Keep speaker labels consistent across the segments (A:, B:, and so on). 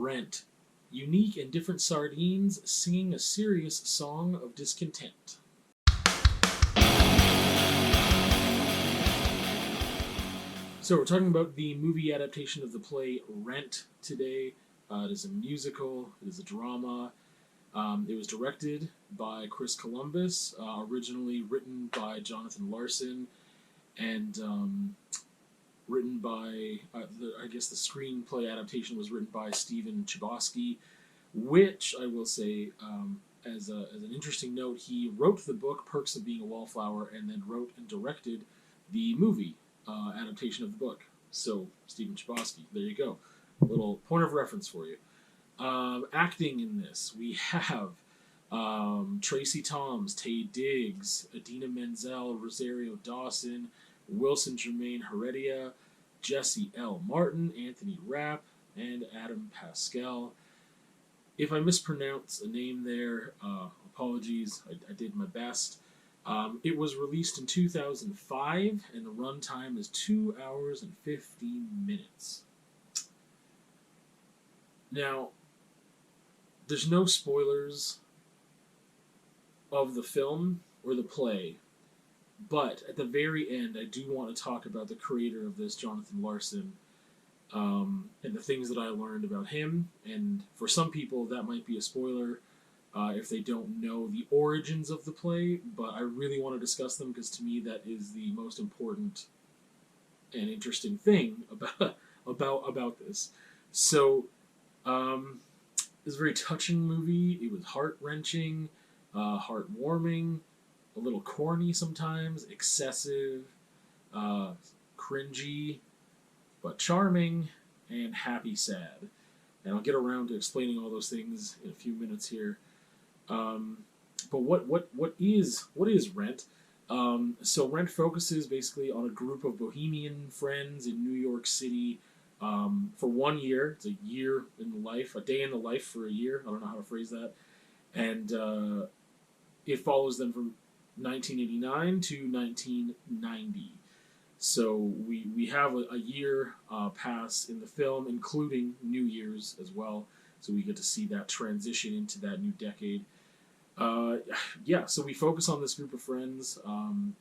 A: Rent. Unique and different sardines singing a serious song of discontent. So we're talking about the movie adaptation of the play Rent today. It is a musical. It is a drama. It was directed by Chris Columbus, originally written by Jonathan Larson, and written by, I guess the screenplay adaptation was written by Stephen Chbosky, which I will say, as an interesting note, he wrote the book Perks of Being a Wallflower and then wrote and directed the movie adaptation of the book. So, Stephen Chbosky, there you go. A little point of reference for you. Acting in this, we have Tracy Toms, Taye Diggs, Idina Menzel, Rosario Dawson, Wilson Jermaine Heredia, Jesse L. Martin, Anthony Rapp, and Adam Pascal. If I mispronounce a name there, apologies, I did my best. It was released in 2005, and the runtime is 2 hours and 15 minutes. Now, there's no spoilers of the film or the play, but at the very end, I do want to talk about the creator of this, Jonathan Larson, and the things that I learned about him. And for some people, that might be a spoiler if they don't know the origins of the play, but I really want to discuss them because to me that is the most important and interesting thing about this. So, it was a very touching movie. It was heart-wrenching, heartwarming, a little corny sometimes, excessive, cringy, but charming, and happy sad. And I'll get around to explaining all those things in a few minutes here. But what is Rent? So Rent focuses basically on a group of bohemian friends in New York City for 1 year. It's a year in the life, a day in the life for a year. I don't know how to phrase that. And it follows them from 1989 to 1990. So we have a year pass in the film, including New Year's as well. So we get to see that transition into that new decade. So we focus on this group of friends and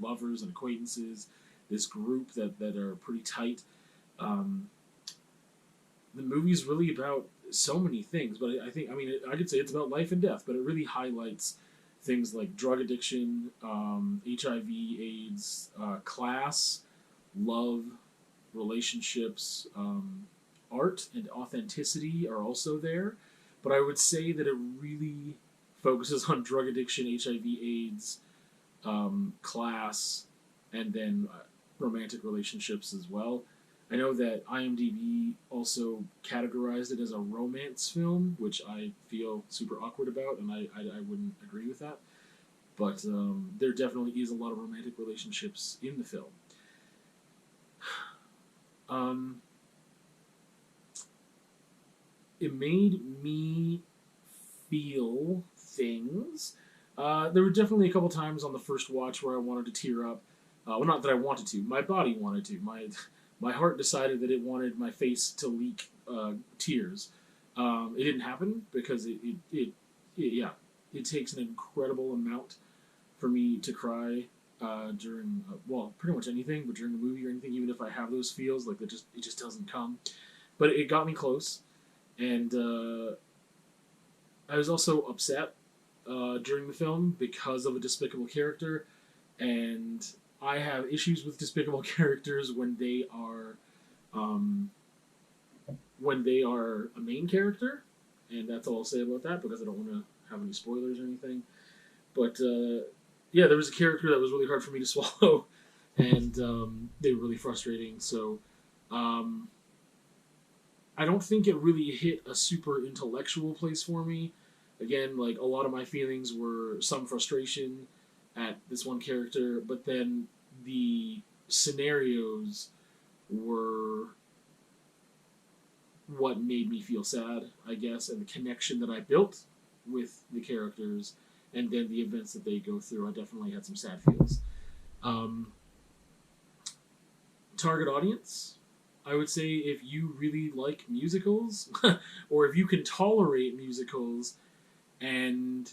A: lovers and acquaintances, this group that are pretty tight. The movie is really about so many things, but I could say it's about life and death, but it really highlights things like drug addiction, HIV/AIDS, class, love, relationships, art, and authenticity are also there. But I would say that it really focuses on drug addiction, HIV/AIDS, class, and then romantic relationships as well. I know that IMDb also categorized it as a romance film, which I feel super awkward about, and I wouldn't agree with that. But there definitely is a lot of romantic relationships in the film. It made me feel things. There were definitely a couple times on the first watch where I wanted to tear up. Well, not that I wanted to. My body wanted to. My heart decided that it wanted my face to leak tears. It didn't happen because it takes an incredible amount for me to cry during pretty much anything, but during the movie or anything, even if I have those feels, like it just doesn't come. But it got me close, and I was also upset during the film because of a despicable character, and I have issues with despicable characters when they are a main character, and that's all I'll say about that because I don't want to have any spoilers or anything. But there was a character that was really hard for me to swallow, and they were really frustrating. So I don't think it really hit a super intellectual place for me. Again, like a lot of my feelings were some frustration at this one character, but then the scenarios were what made me feel sad, I guess, and the connection that I built with the characters, and then the events that they go through. I definitely had some sad feels. Target audience, I would say if you really like musicals, or if you can tolerate musicals, and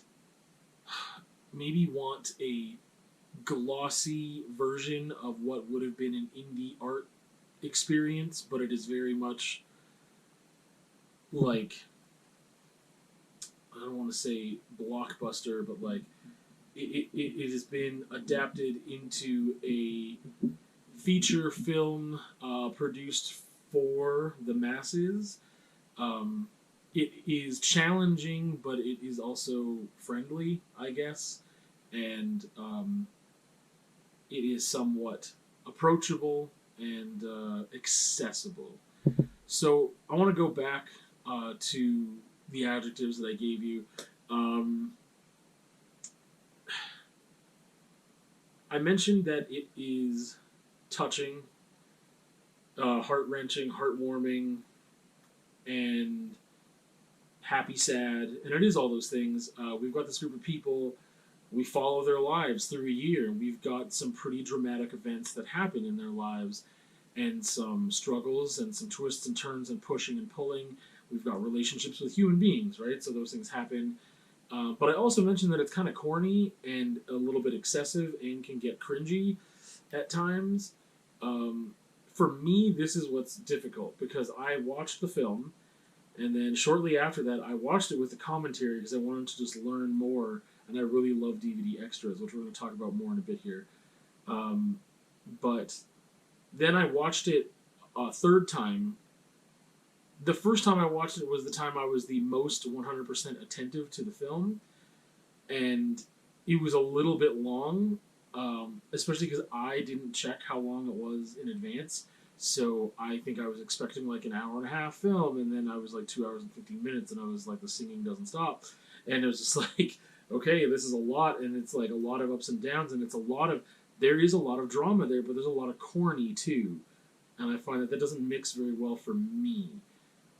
A: maybe want a glossy version of what would have been an indie art experience, but it is very much like, I don't want to say blockbuster, but like it has been adapted into a feature film produced for the masses. It is challenging, but it is also friendly, I guess, and it is somewhat approachable and accessible. So I want to go back to the adjectives that I gave you. Um, I mentioned that it is touching, heart wrenching, heartwarming, and happy, sad, and it is all those things. We've got this group of people. We follow their lives through a year. We've got some pretty dramatic events that happen in their lives, and some struggles, and some twists and turns, and pushing and pulling. We've got relationships with human beings, right? So those things happen. But I also mentioned that it's kind of corny and a little bit excessive and can get cringy at times. For me, this is what's difficult because I watched the film, and then shortly after that, I watched it with the commentary because I wanted to just learn more, and I really love DVD extras, which we're going to talk about more in a bit here. But then I watched it a third time. The first time I watched it was the time I was the most 100% attentive to the film, and it was a little bit long, especially because I didn't check how long it was in advance. So I think I was expecting like an hour and a half film, and then I was like 2 hours and 15 minutes, and I was like, the singing doesn't stop, and it was just like, okay, this is a lot, and it's like a lot of ups and downs, and there is a lot of drama there, but there's a lot of corny too, and I find that doesn't mix very well for me,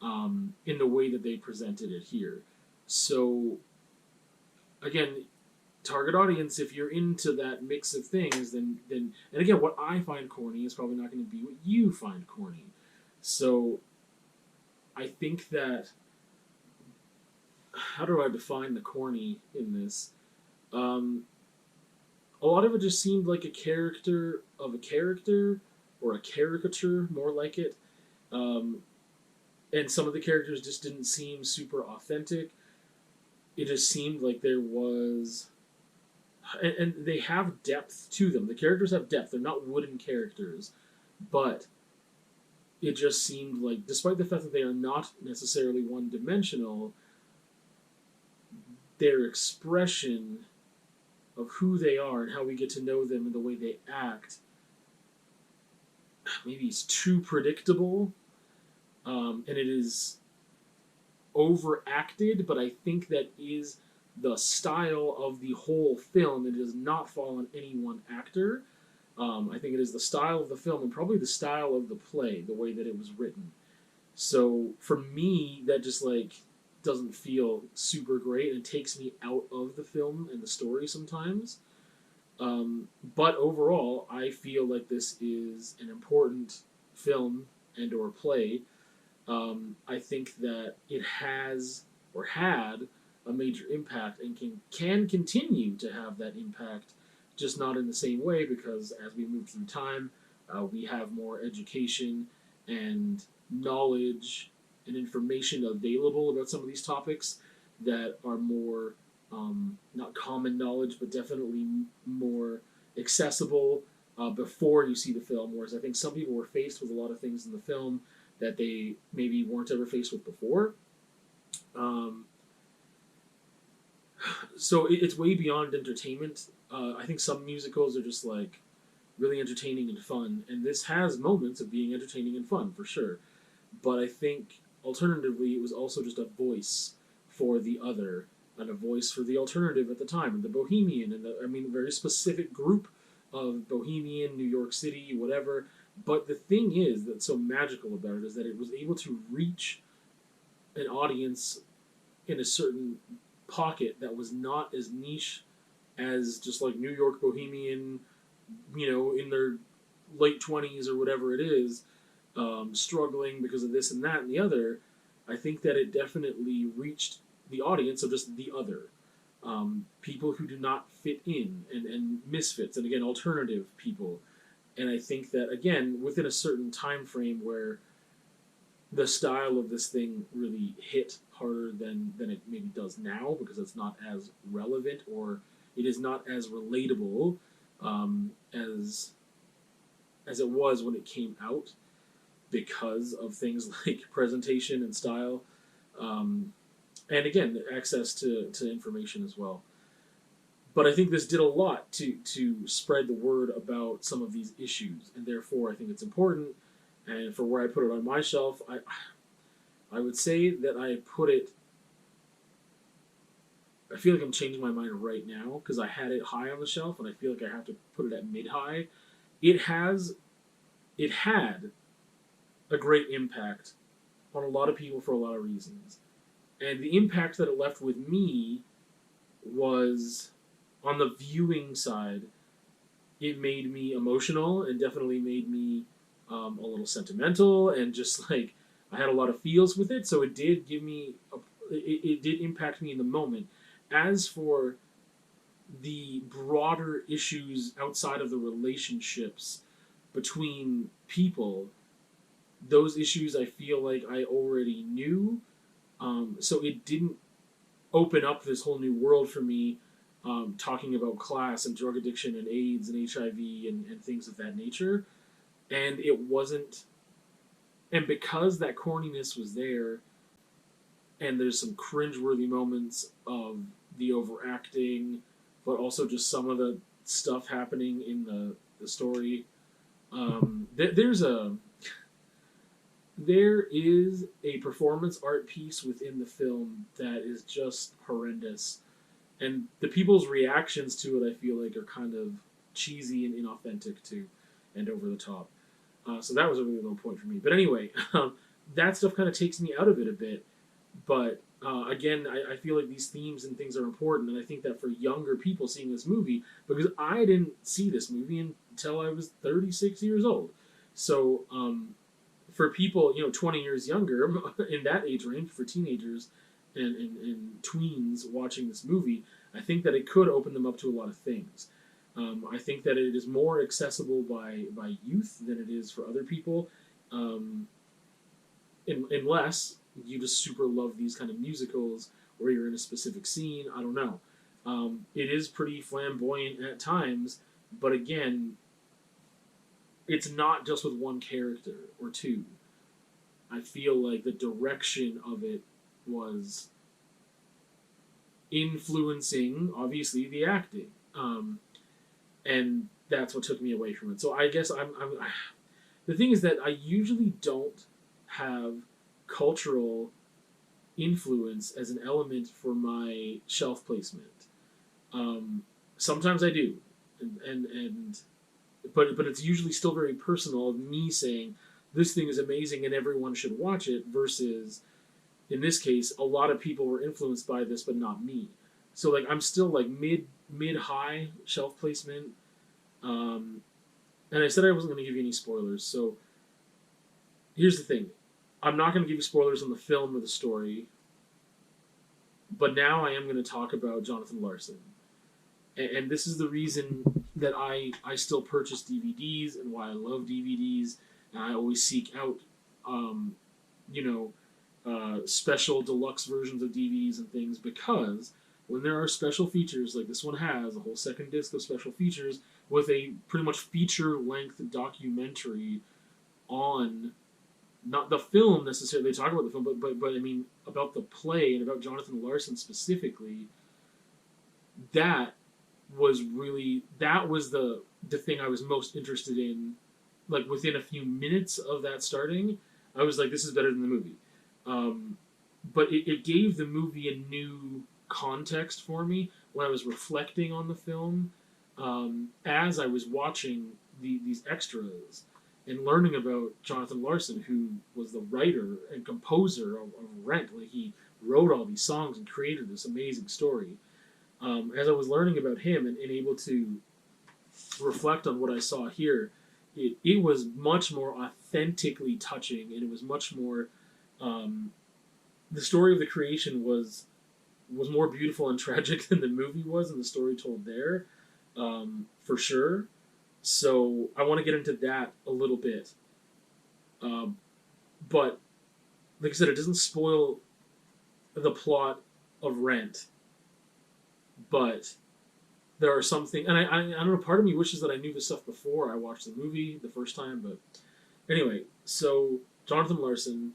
A: in the way that they presented it here. So again, target audience, if you're into that mix of things, then and again, what I find corny is probably not going to be what you find corny. So I think that, how do I define the corny in this? A lot of it just seemed like a character of a character, or a caricature, more like it. Um, and some of the characters just didn't seem super authentic. It just seemed like there was, and they have depth to them. The characters have depth. They're not wooden characters, but it just seemed like, despite the fact that they are not necessarily one-dimensional, their expression of who they are and how we get to know them and the way they act maybe is too predictable, and it is overacted, but I think that is the style of the whole film. It does not fall on any one actor. I think it is the style of the film and probably the style of the play, the way that it was written. So for me, that just like doesn't feel super great, and it takes me out of the film and the story sometimes. But overall, I feel like this is an important film and or play. I think that it has or had a major impact and can continue to have that impact, just not in the same way, because as we move through time, we have more education and knowledge and information available about some of these topics that are more, not common knowledge, but definitely more accessible before you see the film. Whereas I think some people were faced with a lot of things in the film that they maybe weren't ever faced with before. Um, so it's way beyond entertainment. I think some musicals are just like really entertaining and fun, and this has moments of being entertaining and fun for sure. But I think alternatively, it was also just a voice for the other and a voice for the alternative at the time, and the Bohemian, and I mean, a very specific group of Bohemian, New York City, whatever. But the thing is that's so magical about it is that it was able to reach an audience in a certain pocket that was not as niche as just like New York Bohemian, in their late 20s or whatever it is. struggling because of this and that and the other, I think that it definitely reached the audience of just the other. People who do not fit in, and misfits, and again, alternative people. And I think that, again, within a certain time frame where the style of this thing really hit harder than it maybe does now, because it's not as relevant, or it is not as relatable as it was when it came out, because of things like presentation and style, and again, access to information as well. But I think this did a lot to spread the word about some of these issues, and therefore I think it's important. And for where I put it on my shelf, I would say that I put it. I feel like I'm changing my mind right now, because I had it high on the shelf, and I feel like I have to put it at mid high. It had a great impact on a lot of people for a lot of reasons, and the impact that it left with me was, on the viewing side, it made me emotional, and definitely made me a little sentimental, and just like I had a lot of feels with it. So it did give me, it did impact me in the moment. As for the broader issues outside of the relationships between people, those issues I feel like I already knew. So it didn't open up this whole new world for me, talking about class and drug addiction and AIDS and HIV and things of that nature. And it wasn't, and because that corniness was there, and there's some cringeworthy moments of the overacting, but also just some of the stuff happening in the story. There's a There is a performance art piece within the film that is just horrendous, and the people's reactions to it, I feel like, are kind of cheesy and inauthentic too, and over the top. So that was a really low point for me. But anyway, that stuff kind of takes me out of it a bit. But again, I feel like these themes and things are important, and I think that for younger people seeing this movie, because I didn't see this movie until I was 36 years old. So for people, 20 years younger, in that age range, for teenagers and tweens watching this movie, I think that it could open them up to a lot of things. I think that it is more accessible by youth than it is for other people, unless you just super love these kind of musicals where you're in a specific scene. I don't know. It is pretty flamboyant at times, but again, it's not just with one character or two. I feel like the direction of it was influencing, obviously, the acting. And that's what took me away from it. So I guess the thing is that I usually don't have cultural influence as an element for my shelf placement. Sometimes I do, but it's usually still very personal of me saying this thing is amazing and everyone should watch it, versus in this case a lot of people were influenced by this but not me. So like I'm still like mid high shelf placement. And I said I wasn't going to give you any spoilers, so here's the thing. I'm not going to give you spoilers on the film or the story, but now I am going to talk about Jonathan Larson. And this is the reason that I still purchase DVDs, and why I love DVDs, and I always seek out, special deluxe versions of DVDs and things, because when there are special features, like this one has, a whole second disc of special features, with a pretty much feature-length documentary on, not the film necessarily, they talk about the film, but I mean, about the play, and about Jonathan Larson specifically, that was the thing I was most interested in. Like, within a few minutes of that starting, I was like, this is better than the movie. But it gave the movie a new context for me when I was reflecting on the film, as I was watching these extras and learning about Jonathan Larson, who was the writer and composer of Rent. Like, he wrote all these songs and created this amazing story. As I was learning about him and able to reflect on what I saw here, it was much more authentically touching, and it was much more. The story of the creation was more beautiful and tragic than the movie was, and the story told there, for sure. So I want to get into that a little bit, but like I said, it doesn't spoil the plot of Rent, but there are some things, and I don't know. Part of me wishes that I knew this stuff before I watched the movie the first time, but anyway. So Jonathan Larson,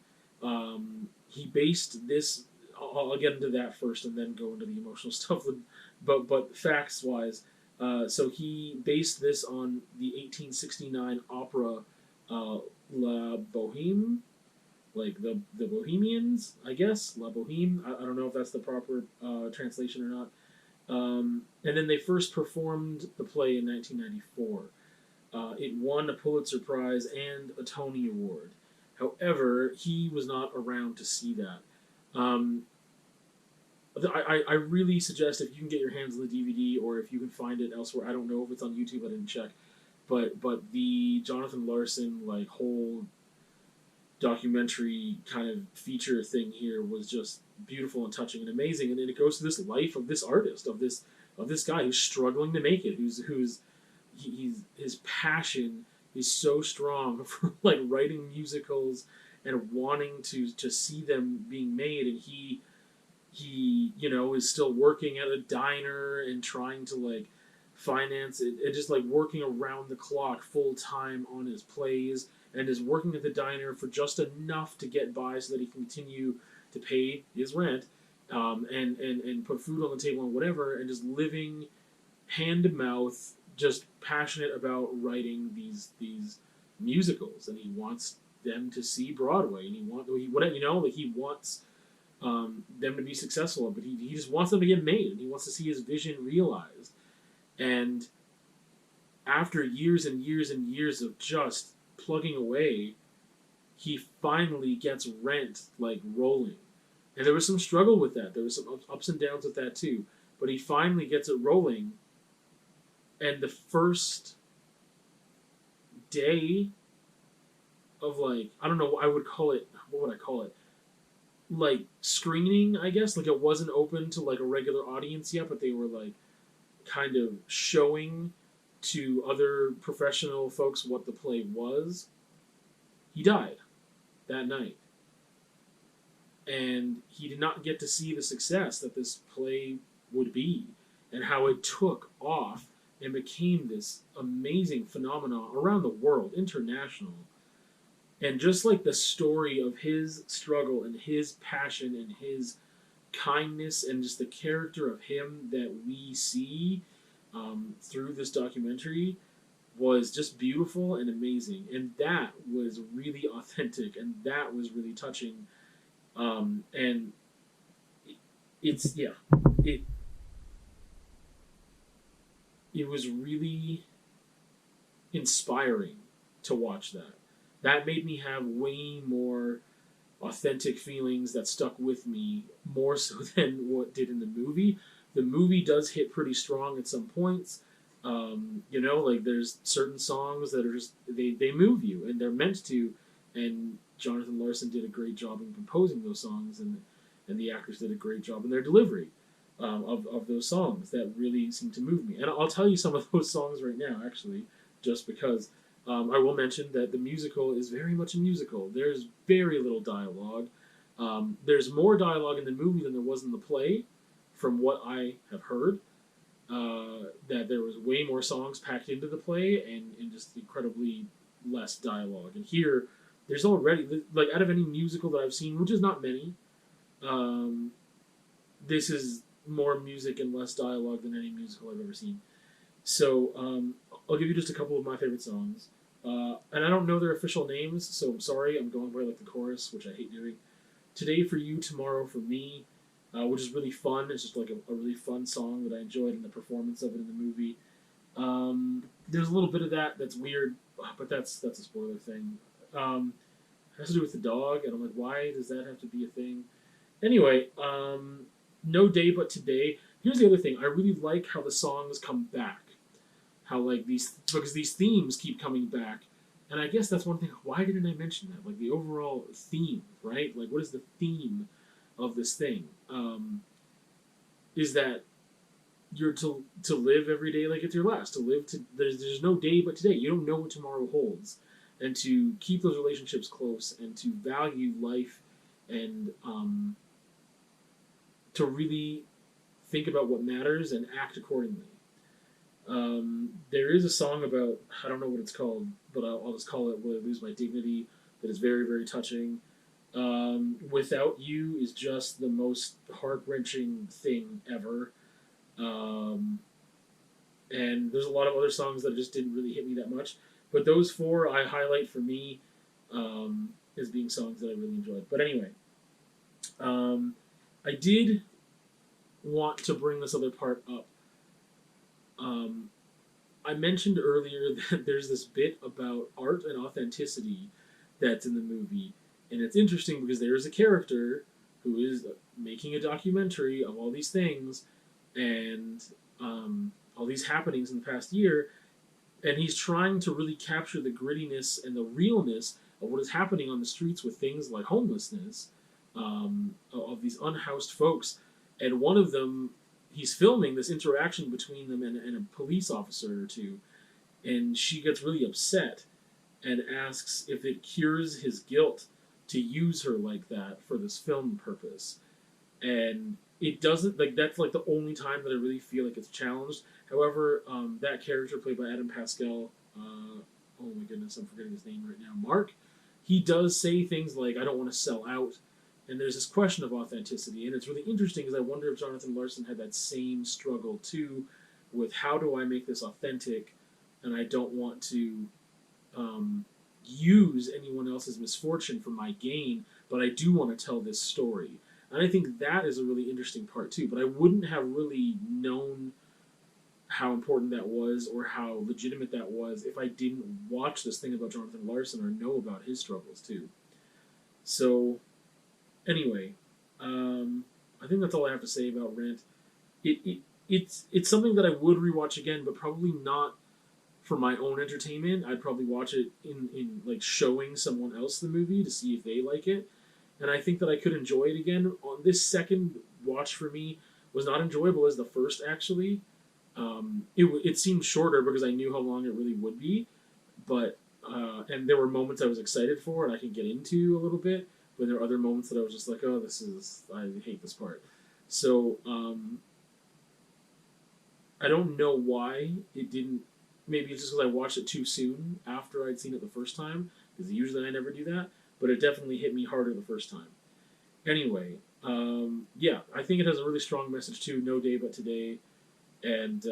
A: he based this. I'll get into that first, and then go into the emotional stuff. But facts wise, so he based this on the 1869 opera La Boheme, like the Bohemians, I guess, La Boheme. I don't know if that's the proper translation or not. And then they first performed the play in 1994. It won a Pulitzer Prize and a Tony Award. However, he was not around to see that. I really suggest, if you can get your hands on the DVD, or if you can find it elsewhere. I don't know if it's on YouTube. I didn't check, but the Jonathan Larson like whole documentary kind of feature thing here was just beautiful and touching and amazing. And then it goes to this life of this artist, of this guy who's struggling to make it, his passion is so strong for like writing musicals and wanting to see them being made, and he is still working at a diner and trying to like finance it, and just like working around the clock full time on his plays, and is working at the diner for just enough to get by so that he can continue to pay his rent, and put food on the table and whatever, and just living hand to mouth, just passionate about writing these musicals, and he wants them to see Broadway, and he wants them to be successful, but he just wants them to get made, and he wants to see his vision realized. And after years and years and years of just plugging away, he finally gets Rent like rolling. And there was some struggle with that. There was some ups and downs with that too. But he finally gets it rolling. And the first day of like, I don't know, what would I call it? Like screening, I guess. Like it wasn't open to like a regular audience yet, but they were like kind of showing to other professional folks what the play was. He died that night. And he did not get to see the success that this play would be, and how it took off and became this amazing phenomenon around the world, international. And just like the story of his struggle and his passion and his kindness and just the character of him that we see through this documentary was just beautiful and amazing. And that was really authentic, and that was really touching. And it was really inspiring to watch that. That made me have way more authentic feelings that stuck with me, more so than what did in the movie. The movie does hit pretty strong at some points. Like there's certain songs that are just, they move you, and they're meant to. And Jonathan Larson did a great job in composing those songs, and the actors did a great job in their delivery of those songs that really seemed to move me. And I'll tell you some of those songs right now, actually, just because. I will mention that the musical is very much a musical. There's very little dialogue. There's more dialogue in the movie than there was in the play, from what I have heard. That there was way more songs packed into the play, and just incredibly less dialogue. And here, there's already, like, out of any musical that I've seen, which is not many, this is more music and less dialogue than any musical I've ever seen. So, I'll give you just a couple of my favorite songs. And I don't know their official names, so I'm sorry. I'm going by like the chorus, which I hate doing. Today for You, Tomorrow for Me, which is really fun. It's just like a really fun song that I enjoyed in the performance of it in the movie. There's a little bit of that's weird, but that's a spoiler thing. It has to do with the dog, and I'm like, why does that have to be a thing? Anyway, No Day But Today. Here's the other thing. I really like how the songs come back. How like because these themes keep coming back And I guess that's one thing. Why didn't I mention that? Like the overall theme, right? Like, what is the theme of this thing? Is that you're to live every day like it's your last. To live to there's no day but today. You don't know what tomorrow holds, and to keep those relationships close and to value life and to really think about what matters and act accordingly. There is a song about, I don't know what it's called, but I'll just call it "Will I Lose My Dignity," that is very, very touching. "Without You" is just the most heart wrenching thing ever. Um, and there's a lot of other songs that just didn't really hit me that much. But those four I highlight for me as being songs that I really enjoyed. But anyway, um, I did want to bring this other part up. Um, I mentioned earlier that there's this bit about art and authenticity that's in the movie, and it's interesting because there is a character who is making a documentary of all these things and all these happenings in the past year, and he's trying to really capture the grittiness and the realness of what is happening on the streets with things like homelessness, of these unhoused folks. And one of them, he's filming this interaction between them and a police officer or two, and she gets really upset and asks if it cures his guilt to use her like that for this film purpose. And it doesn't, like, that's like the only time that I really feel like it's challenged. However, that character played by Adam Pascal, oh my goodness, I'm forgetting his name right now, Mark, he does say things like, "I don't want to sell out," and there's this question of authenticity, and it's really interesting because I wonder if Jonathan Larson had that same struggle too, with how do I make this authentic, and I don't want to use anyone else's misfortune for my gain, but I do want to tell this story. And I think that is a really interesting part too. But I wouldn't have really known how important that was or how legitimate that was if I didn't watch this thing about Jonathan Larson or know about his struggles too. So anyway, I think that's all I have to say about Rent. It's something that I would rewatch again, but probably not for my own entertainment. I'd probably watch it in like showing someone else the movie to see if they like it. And I think that I could enjoy it again. On this second watch for me was not enjoyable as the first actually. It seemed shorter because I knew how long it really would be, but and there were moments I was excited for and I can get into a little bit, but there were other moments that I was just like, oh, I hate this part. So I don't know why it didn't. Maybe it's just because I watched it too soon after I'd seen it the first time, because usually I never do that. But it definitely hit me harder the first time. Anyway, yeah, I think it has a really strong message too. No day but today, and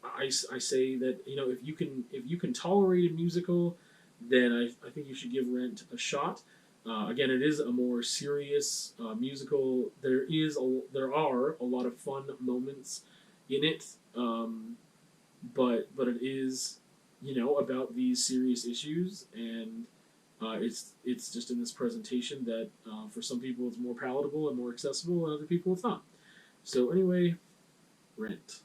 A: I say that if you can tolerate a musical, then I think you should give Rent a shot. Again, it is a more serious musical. There are a lot of fun moments in it, but it is about these serious issues, and it's just in this presentation that for some people it's more palatable and more accessible, and other people it's not. So anyway, Rent.